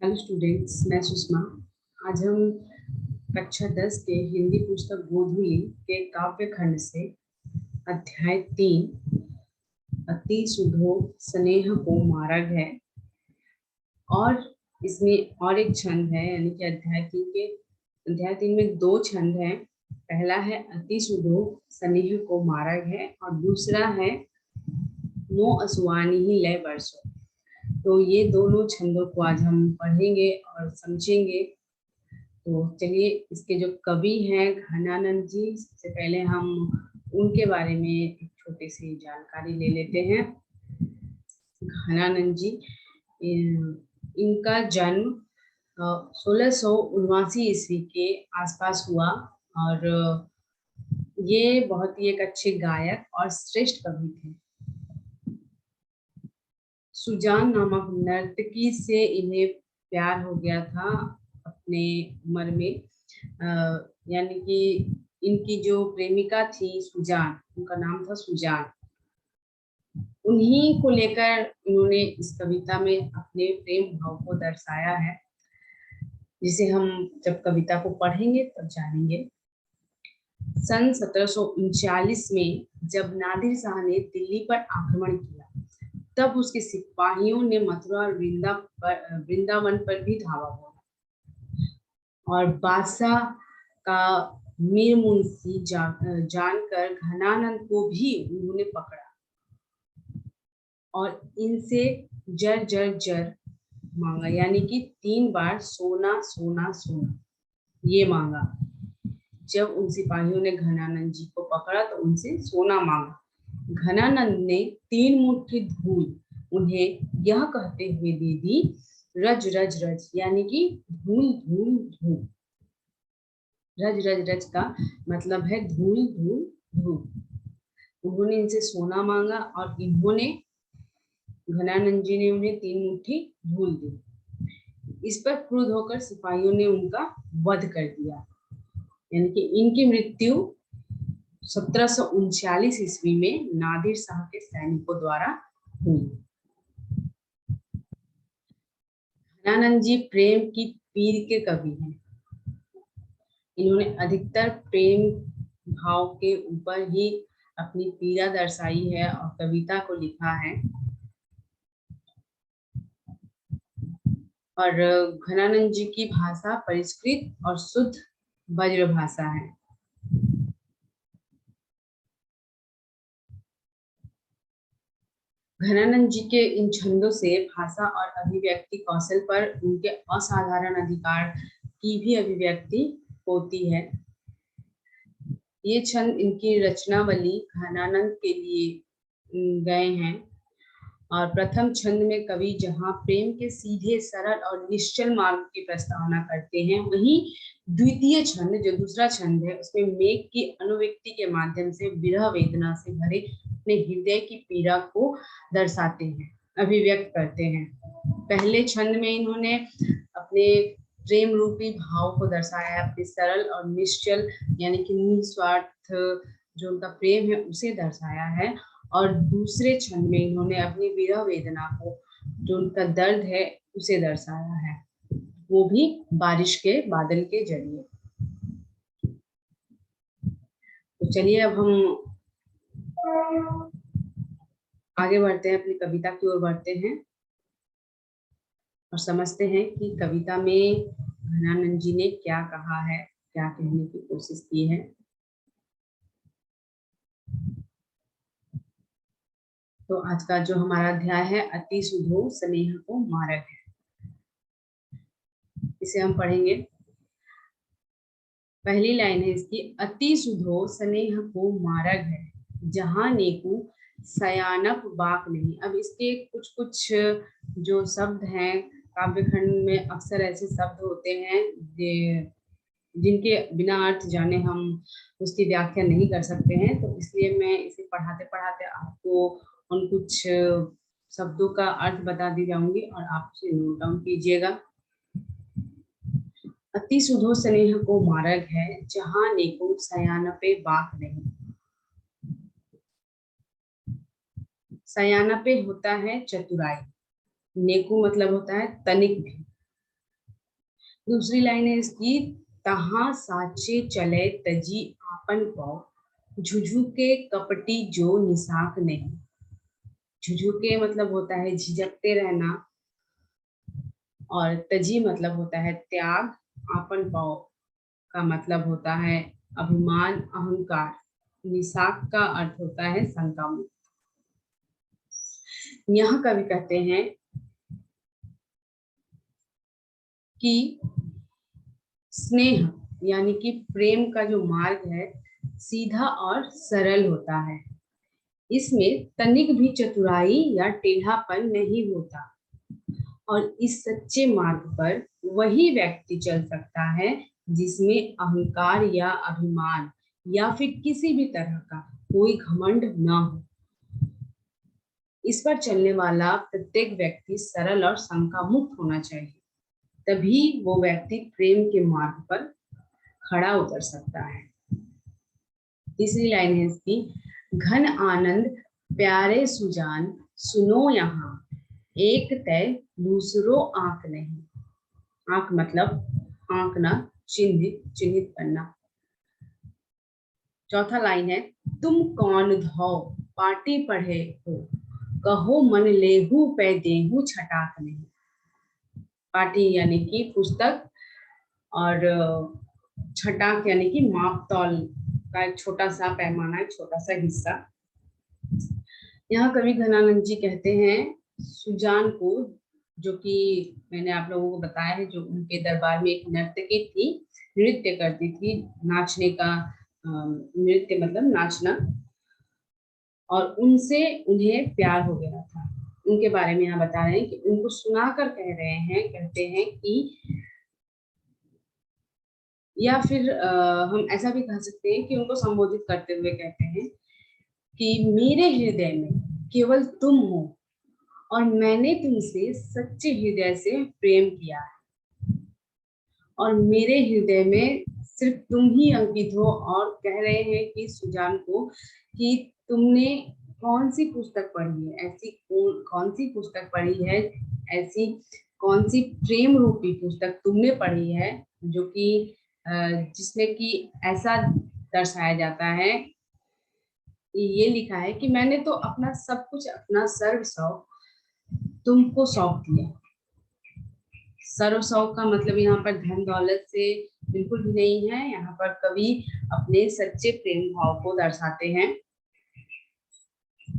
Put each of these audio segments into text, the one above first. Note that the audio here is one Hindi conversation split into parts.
हेलो स्टूडेंट्स, मैं सुषमा। आज हम कक्षा 10 के हिंदी पुस्तक गोधूली के काव्य खंड से अध्याय 3 अति सुधो स्नेह को मार्ग है। और इसमें और एक छंद है, यानी कि अध्याय 3 में दो छंद हैं। पहला है अति सुधो स्नेह को मार्ग है और दूसरा है मो असुआनी ही लय बरसो। तो ये दोनों छंदों को आज हम पढ़ेंगे और समझेंगे। तो चलिए, इसके जो कवि हैं घनानंद जी, सबसे पहले हम उनके बारे में एक छोटी सी जानकारी ले लेते हैं। घनानंद जी, इनका जन्म 1679 ईस्वी के आसपास हुआ और ये बहुत ही एक अच्छे गायक और श्रेष्ठ कवि थे। सुजान नामक नर्तकी से इन्हें प्यार हो गया था अपने उम्र में। यानी कि इनकी जो प्रेमिका थी सुजान, उनका नाम था सुजान। उन्हीं को लेकर इन्होंने इस कविता में अपने प्रेम भाव को दर्शाया है, जिसे हम जब कविता को पढ़ेंगे तब जानेंगे। सन 1739 में जब नादिर शाह ने दिल्ली पर आक्रमण किया, तब उसके सिपाहियों ने मथुरा और वृंदावन पर भी धावा बोला और बादशाह का मीर मुंशी जानकर घनानंद को भी उन्होंने पकड़ा और इनसे जर जर जर मांगा, यानी कि 3 बार सोना सोना सोना ये मांगा। जब उन सिपाहियों ने घनानंद जी को पकड़ा तो उनसे सोना मांगा। घनानंद ने 3 मुट्ठी धूल उन्हें यह कहते हुए दे दी, रज रज रज, यानी कि धूल धूल धूल। रज रज रज का मतलब है धूल धूल धूल। उन्होंने इनसे सोना मांगा और इन्होंने, घनानंद जी ने उन्हें 3 मुट्ठी धूल दी। इस पर क्रुद्ध होकर सिपाहियों ने उनका वध कर दिया, यानी कि इनकी मृत्यु 1739 ईस्वी में नादिर शाह के सैनिकों द्वारा हुई। घनानंद जी प्रेम की पीर के कवि हैं। इन्होंने अधिकतर प्रेम भाव के ऊपर ही अपनी पीड़ा दर्शाई है और कविता को लिखा है। और घनानंद जी की भाषा परिष्कृत और शुद्ध ब्रज भाषा है। घनानंद जी के इन छंदों से भाषा और अभिव्यक्ति कौशल पर उनके असाधारण अधिकार की भी अभिव्यक्ति होती है। ये छंद इनकी रचनावली घनानंद के लिए गए हैं। और प्रथम छंद में कवि जहां प्रेम के सीधे सरल और निश्चल मार्ग की प्रस्तावना करते हैं, वहीं द्वितीय छंद, जो दूसरा छंद है, उसमें मेघ की अनुव्यक्ति के माध्यम से विरह वेदना से भरे अपने हृदय की पीड़ा को दर्शाते हैं, अभिव्यक्त करते हैं। पहले छंद में इन्होंने अपने प्रेम रूपी भाव को दर्शाया है, अपने सरल और निश्चल यानी कि निस्वार्थ जो उनका प्रेम है उसे दर्शाया है। और दूसरे छंद में इन्होंने अपनी विरह वेदना को, जो उनका दर्द है, उसे दर्शाया है, वो भी बारिश के बादल के जरिए। तो चलिए अब हम आगे बढ़ते हैं, अपनी कविता की ओर बढ़ते हैं और समझते हैं कि कविता में घनानंद जी ने क्या कहा है, क्या कहने की कोशिश की है। तो आज का जो हमारा अध्याय है अति सुधो स्नेह को मार्ग है, इसे हम पढ़ेंगे। पहली लाइन है इसकी, अति सुधो स्नेह को मार्ग है, जहां नेकू सयानप बाक नहीं। अब इसके कुछ कुछ जो शब्द हैं, काव्य खंड में अक्सर ऐसे शब्द होते हैं जिनके बिना अर्थ जाने हम उसकी व्याख्या नहीं कर सकते हैं। तो इसलिए मैं इसे पढ़ाते पढ़ाते आपको उन कुछ शब्दों का अर्थ बता दी जाऊंगी और आप उसे नोट डाउन कीजिएगा। अति सुधो स्नेह को मार्ग है, जहां नेको सयानपे बाक नहीं। सयानपे होता है चतुराई, नेकू मतलब होता है तनिक भी। दूसरी लाइन है इसकी, तहाँ साचे चले तजी आपन पाओ, झुझुके कपटी जो निसाक नहीं। झुझुके मतलब होता है झिझकते रहना, और तजी मतलब होता है त्याग, आपन पाओ का मतलब होता है अभिमान अहंकार, निसाक का अर्थ होता है शंका मुक्त। यहाँ कवि कहते हैं कि स्नेह यानी कि प्रेम का जो मार्ग है सीधा और सरल होता है, इसमें तनिक भी चतुराई या टेढ़ापन नहीं होता, और इस सच्चे मार्ग पर वही व्यक्ति चल सकता है जिसमें अहंकार या अभिमान या फिर किसी भी तरह का कोई घमंड न हो। इस पर चलने वाला प्रत्येक व्यक्ति सरल और शंका मुक्त होना चाहिए, तभी वो व्यक्ति प्रेम के मार्ग पर खड़ा उतर सकता है। तीसरी लाइन है इसकी, घन आनंद प्यारे सुजान सुनो यहाँ, एक तय दूसरो आंक नहीं। आंक मतलब आंकना, चिन्हित करना। चौथा लाइन है, तुम कौन धो पाटी पढ़े हो, कहो मन लेहू पे देहू छटाक नहीं। पाटी यानी कि पुस्तक, और छटाक यानी कि माप तौल का एक छोटा सा पैमाना, एक छोटा सा हिस्सा। यहाँ कवि घनानंद जी कहते हैं सुजान को, जो कि मैंने आप लोगों को बताया है, जो उनके दरबार में एक नर्तकी थी, नृत्य करती थी, नाचने का, नृत्य मतलब नाचना, और उनसे उन्हें प्यार हो गया था। उनके बारे में यहाँ बता रहे हैं कि उनको सुनाकर कह रहे हैं, कहते हैं कि, या फिर हम ऐसा भी कह सकते हैं कि उनको संबोधित करते हुए कहते हैं कि मेरे हृदय में केवल तुम हो, और मैंने तुमसे सच्चे हृदय से प्रेम किया है, और मेरे हृदय में सिर्फ तुम ही अंकित हो। और कह रहे हैं कि सुजान को कि तुमने कौन सी पुस्तक पढ़ी है, ऐसी कौन सी पुस्तक पढ़ी है, ऐसी कौन सी प्रेम रूपी पुस्तक तुमने पढ़ी है, जो कि जिसमें कि ऐसा दर्शाया जाता है, ये लिखा है कि मैंने तो अपना सब कुछ, अपना सर्वस्व तुमको सौंप दिया। सर्वस्व का मतलब यहाँ पर धन दौलत से बिल्कुल भी नहीं है, यहाँ पर कवि अपने सच्चे प्रेम भाव को दर्शाते हैं,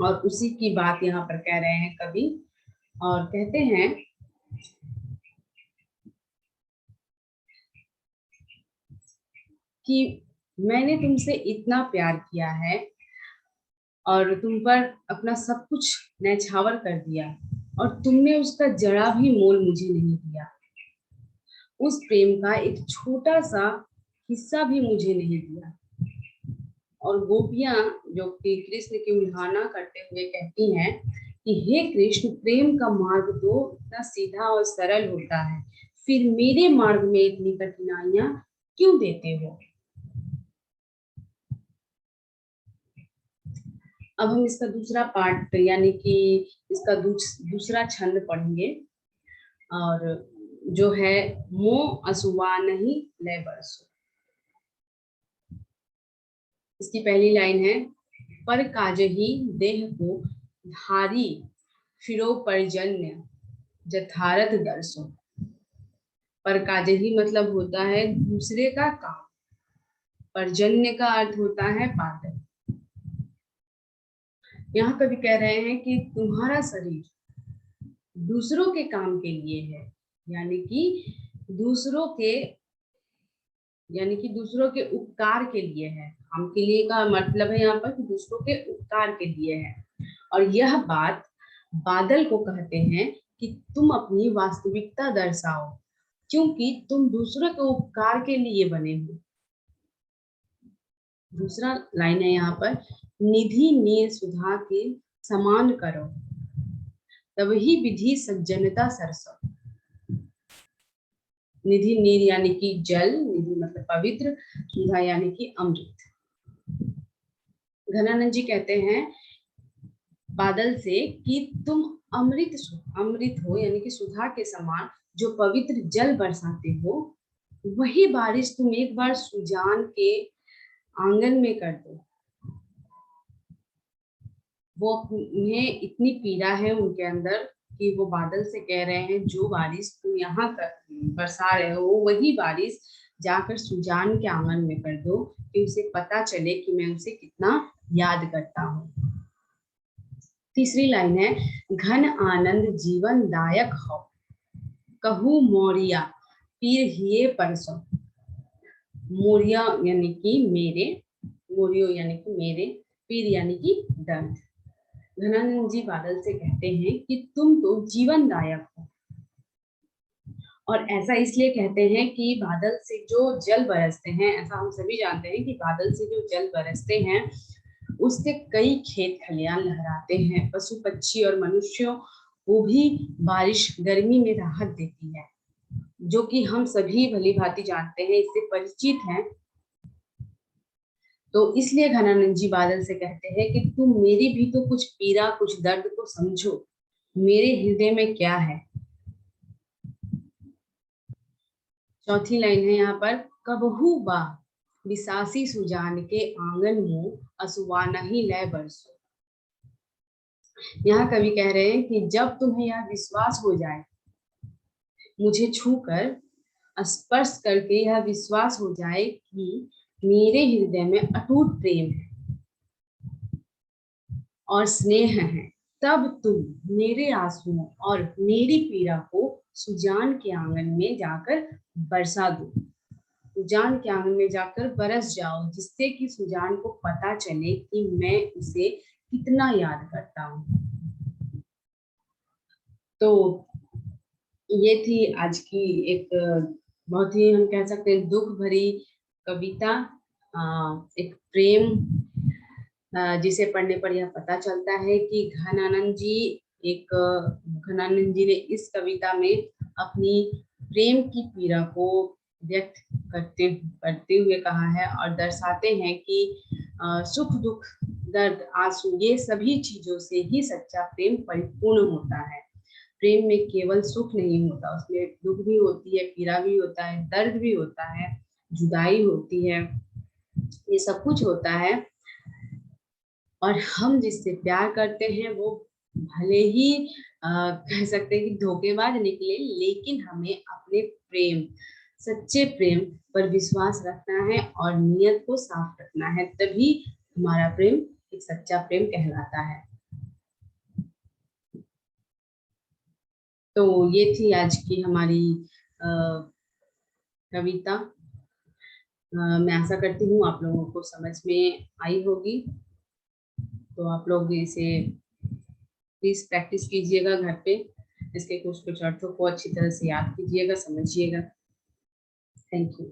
और उसी की बात यहाँ पर कह रहे हैं कवि। और कहते हैं कि मैंने तुमसे इतना प्यार किया है और तुम पर अपना सब कुछ न्यौछावर कर दिया, और तुमने उसका जरा भी मोल मुझे नहीं दिया। उस प्रेम का एक छोटा सा हिस्सा भी मुझे नहीं दिया। और गोपियां जो कि कृष्ण की उल्हाना करते हुए कहती हैं कि हे कृष्ण, प्रेम का मार्ग तो इतना सीधा और सरल होता है, फिर मेरे मार्ग में इतनी कठिनाइयां क्यों देते हो। अब हम इसका दूसरा पार्ट यानी कि इसका दूसरा छंद पढ़ेंगे, और जो है मोह असुआ नहीं ले बरसो। इसकी पहली लाइन है, पर काजही देह को धारी फिरो परजन्य जथारथ दर्शो। पर काजही मतलब होता है दूसरे का काम, परजन्य का अर्थ होता है बादल। यहाँ कवि कह रहे हैं कि तुम्हारा शरीर दूसरों के काम के लिए है, यानी कि दूसरों के दूसरों के उपकार के लिए है। काम के लिए का मतलब है यहाँ पर कि दूसरों के उपकार के लिए है। और यह बात बादल को कहते हैं कि तुम अपनी वास्तविकता दर्शाओ, क्योंकि तुम दूसरों के उपकार के लिए बने हो। दूसरा लाइन है यहाँ पर, निधि नीर सुधा के समान करो, तब ही विधि सज्जनता सरसो। निधि नीर यानी कि जल, निधि मतलब पवित्र, सुधा यानी कि अमृत। घनानंद जी कहते हैं बादल से कि तुम अमृत हो, यानी कि सुधा के समान जो पवित्र जल बरसाते हो, वही बारिश तुम एक बार सुजान के आंगन में कर दो। वो उन्हें इतनी पीड़ा है उनके अंदर कि वो बादल से कह रहे हैं जो बारिश तुम यहाँ बरसा रहे हो वही बारिश जाकर सुजान के आंगन में कर दो, कि उसे पता चले कि मैं उसे कितना याद करता हूँ। तीसरी लाइन है, घन आनंद जीवन दायक हो, कहू मोरिया पीर हिये परसों। मोरिया यानी कि मेरे, मोरियो यानी कि मेरे, पीर यानी कि दर्द। घनानंद जी बादल से कहते हैं कि तुम तो जीवनदायक हो, और ऐसा इसलिए कहते हैं कि बादल से जो जल बरसते हैं, ऐसा हम सभी जानते हैं कि बादल से जो जल बरसते हैं उससे कई खेत खलियान लहराते हैं, पशु पक्षी और मनुष्यों को भी बारिश गर्मी में राहत देती है, जो कि हम सभी भली भांति जानते हैं, इससे परिचित हैं। तो इसलिए घनानंद जी बादल से कहते हैं कि तुम मेरी भी तो कुछ पीड़ा कुछ दर्द को समझो, मेरे हृदय में क्या है। चौथी लाइन है यहाँ पर, कबहू बा विसासी सुजान के आंगन मुंह असुआ नहीं लय बरसो। यहाँ कवि कह रहे हैं कि जब तुम्हें यह विश्वास हो जाए, मुझे छूकर स्पर्श करके यह विश्वास हो जाए कि मेरे हृदय में अटूट प्रेम है और स्नेह है, तब तुम मेरे आंसुओं और मेरी पीड़ा को सुजान के आंगन में जाकर बरसा दो। सुजान के आंगन में जाकर बरस जाओ, जिससे कि सुजान को पता चले कि मैं उसे कितना याद करता हूँ। तो ये थी आज की एक बहुत ही हम कह सकते हैं दुख भरी कविता, एक प्रेम, जिसे पढ़ने पर यह पता चलता है कि घनानंद जी ने इस कविता में अपनी प्रेम की पीड़ा को व्यक्त करते हुए कहा है, और दर्शाते हैं कि सुख दुख दर्द आंसू ये सभी चीजों से ही सच्चा प्रेम परिपूर्ण होता है। प्रेम में केवल सुख नहीं होता, उसमें दुख भी होती है, पीड़ा भी होता है, दर्द भी होता है, जुदाई होती है, ये सब कुछ होता है। और हम जिससे प्यार करते हैं वो भले ही कह सकते हैं कि धोखेबाज निकले, लेकिन हमें अपने प्रेम, सच्चे प्रेम पर विश्वास रखना है और नियत को साफ रखना है, तभी हमारा प्रेम एक सच्चा प्रेम कहलाता है। तो ये थी आज की हमारी कविता। मैं आशा करती हूँ आप लोगों को समझ में आई होगी। तो आप लोग इसे प्लीज प्रैक्टिस कीजिएगा घर पे, इसके कुछ कुछ अर्थों को अच्छी तरह से याद कीजिएगा, समझिएगा। Thank you.